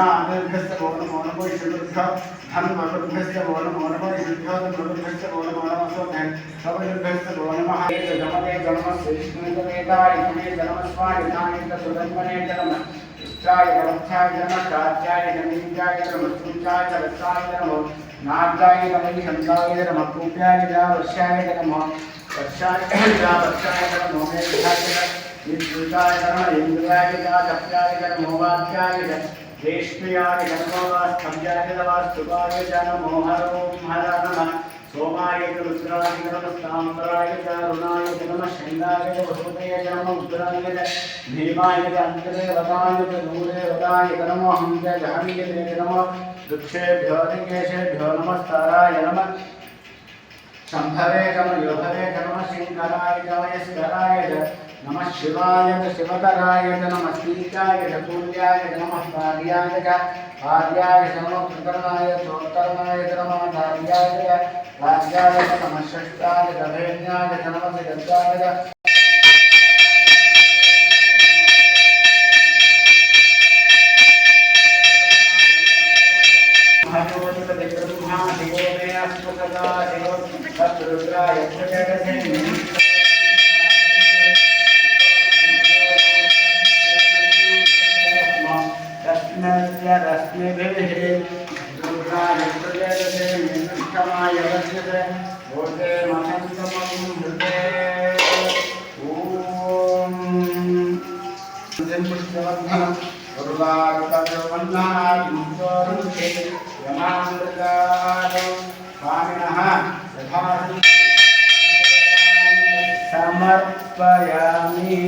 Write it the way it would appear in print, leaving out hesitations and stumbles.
ईशानेभ्यश्च वो नमो नमो ईश्वरेभ्यो धन्वकृभ्यश्च वो नमो नमो ईश्वरेभ्यो धन्वकृभ्यश्च वो नमो नमः स्वधन् सर्वभ्यश्च वो नमः जमते जन्मस्य विष्णुवेदाय तमे जन्मस्वाय तानेत सुधन्वने जन्म इष्टाय गमच्छाय जन्म कात्याय जमीजाय जन्म सुचाय रक्षाय जन्म नाट्याय तमहि शंकाय जन्म कूप्याय वर्षाय जन्म वर्षाय जन्म मेघाय जन्म विद्युताय जन्म इंद्राय जन्म तप्याय जन्म वाक्याय जन्म रेष्म्याय जन्म स्तंभ्याय जन्म स्तुपाय जन्म हरों हर नमः सोमाय रुद्राय जन्म ताम्राय रुणाय जन्म शैलाय वसुदेय जन्म उग्राय भीमाय अंतरेवताय नूरेवताय नमो हंस जहनीय नमो वृक्षेभ्यो ऋकेशेभ्यो नमस्ताराय नमः शंभवे नमः योधवे नमः शंकराय जयस्कराय नमः शिवाय शिवतराय नमः सीताय पूर्याय नमः कार्याय कार्याय नमः कृतनाय चोत्तरनाय नमः धार्याय राज्याय नमः षष्ठाय गभेन्याय नमः सिद्धाय ब्रह्मा देवो मे अस्मदा देवो तद्रुद्राय प्रजयते रश्मिभिः दुर्गाय प्रजयते निष्ठमाय वर्धते भूते मनन्तमृते ॐ पुष्पवर्धनं उर्वारुकवन्नाद्मुक्तोरुषे यमामृतादौ स्वामिनः यथा समर्पयामि।